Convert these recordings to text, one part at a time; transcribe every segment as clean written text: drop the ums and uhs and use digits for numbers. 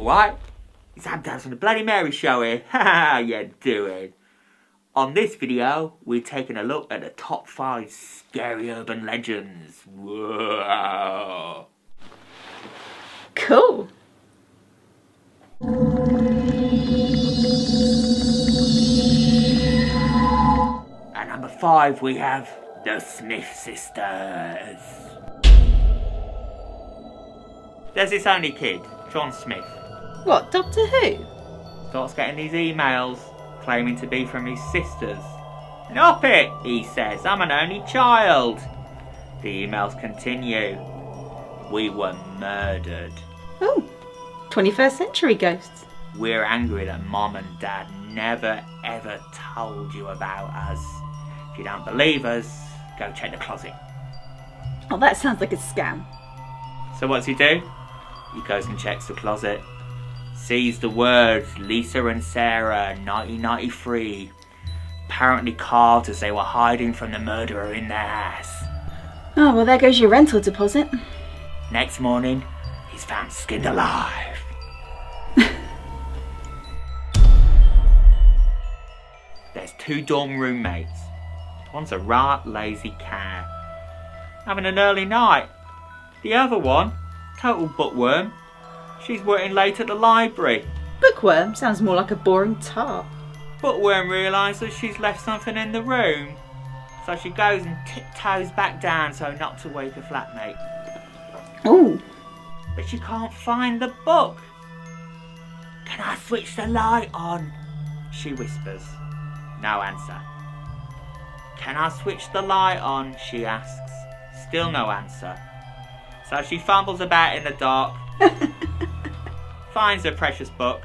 Alright, it's Abdabs from the Bloody Mary Show here. How you doing? On this video, we're taking a look at the top 5 scary urban legends. Whoa. Cool. At number 5 we have the Smith Sisters. There's this only kid, John Smith. What, Doctor Who? Starts getting these emails claiming to be from his sisters. "Stop it," he says, "I'm an only child." The emails continue. "We were murdered. Oh, 21st century ghosts. We're angry that Mom and Dad never ever told you about us. If you don't believe us, go check the closet." Oh, that sounds like a scam. So what's he do? He goes and checks the closet. Sees the words Lisa and Sarah 1993 apparently carved as they were hiding from the murderer in their house. Oh, well, there goes your rental deposit. Next morning, he's found skinned alive. There's 2 dorm roommates. One's a right lazy cat, having an early night. The other one, total bookworm, she's working late at the library. Bookworm sounds more like a boring tart. Bookworm realises she's left something in the room, so she goes and tiptoes back down so not to wake her flatmate. Oh. But she can't find the book. "Can I switch the light on?" she whispers. No answer. "Can I switch the light on?" she asks. Still no answer. So she fumbles about in the dark, finds her precious book,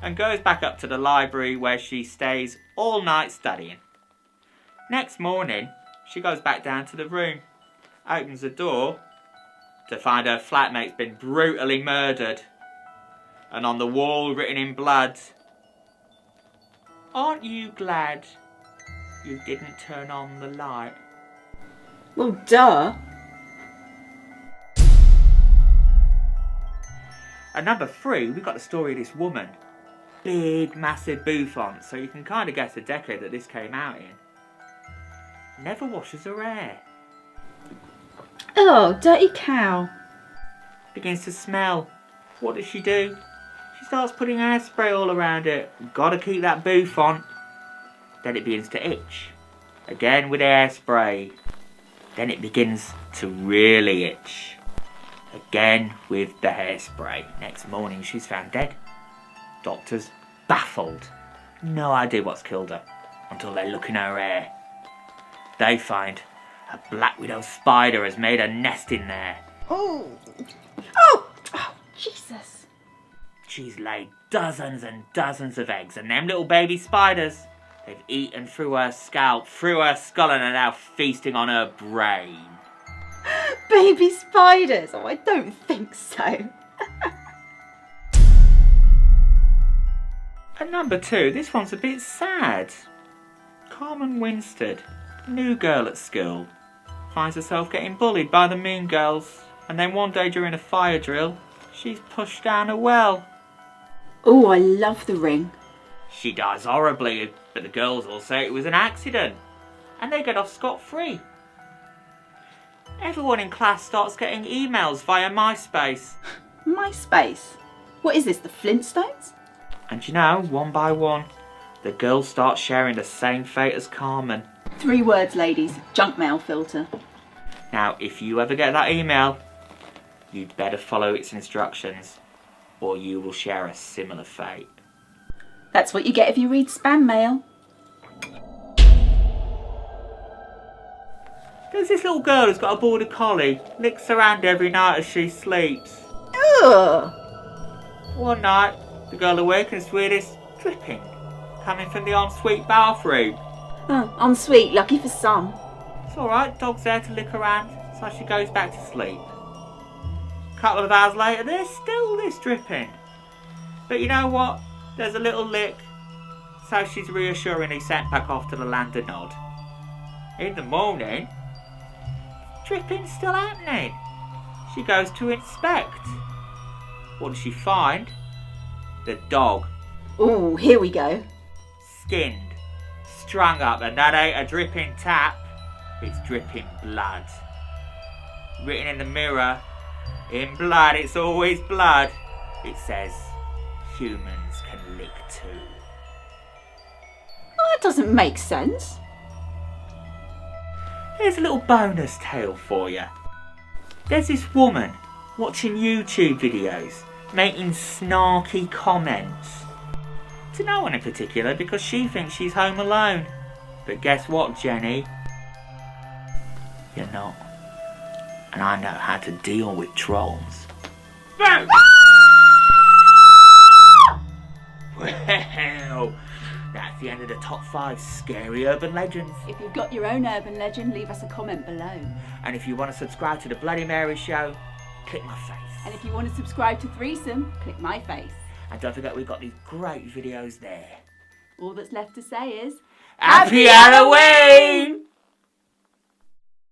and goes back up to the library where she stays all night studying. Next morning, she goes back down to the room, opens the door to find her flatmate's been brutally murdered. And on the wall, written in blood, "Aren't you glad you didn't turn on the light?" Well, duh. At number 3, we've got the story of this woman. Big, massive bouffant, so you can kind of guess the decade that this came out in. Never washes her hair. Oh, dirty cow. Begins to smell. What does she do? She starts putting hairspray all around it. Gotta keep that bouffant. Then it begins to itch. Again with hairspray. Then it begins to really itch. Again with the hairspray. Next morning she's found dead. Doctors baffled. No idea what's killed her until they look in her hair. They find a black widow spider has made a nest in there. Oh. Oh, Jesus. She's laid dozens and dozens of eggs, and them little baby spiders, they've eaten through her scalp, through her skull, and are now feasting on her brain. Baby spiders. Oh, I don't think so. At number 2, this one's a bit sad. Carmen Winstead, new girl at school, finds herself getting bullied by the mean girls, and then one day during a fire drill, she's pushed down a well. Oh, I love The Ring. She dies horribly, but the girls all say it was an accident, and they get off scot-free. Everyone in class starts getting emails via MySpace. MySpace? What is this, the Flintstones? And you know, one by one, the girls start sharing the same fate as Carmen. 3 words, ladies. Junk mail filter. Now, if you ever get that email, you'd better follow its instructions, or you will share a similar fate. That's what you get if you read spam mail. There's this little girl who's got a Border Collie, licks her hand every night as she sleeps. Ugh. One night, the girl awakens to hear this dripping coming from the ensuite bathroom. Oh, ensuite, lucky for some. It's alright, dog's there to lick her hand, so she goes back to sleep. A couple of hours later, there's still this dripping. But you know what? There's a little lick, so she's reassuringly sent back off to the land of Nod. In the morning, dripping's still happening. She goes to inspect. What does she find? The dog. Ooh, here we go. Skinned, strung up, and that ain't a dripping tap, it's dripping blood. Written in the mirror, in blood, it's always blood. It says, humans can lick too. Well, that doesn't make sense. Here's a little bonus tale for you. There's this woman watching YouTube videos, making snarky comments. To no one in particular, because she thinks she's home alone. But guess what, Jenny? You're not. And I know how to deal with trolls. Well, that's the end of the top 5 scary urban legends. If you've got your own urban legend, leave us a comment below. And if you want to subscribe to the Bloody Mary Show, click my face. And if you want to subscribe to Threesome, click my face. And don't forget we've got these great videos there. All that's left to say is... Happy Halloween!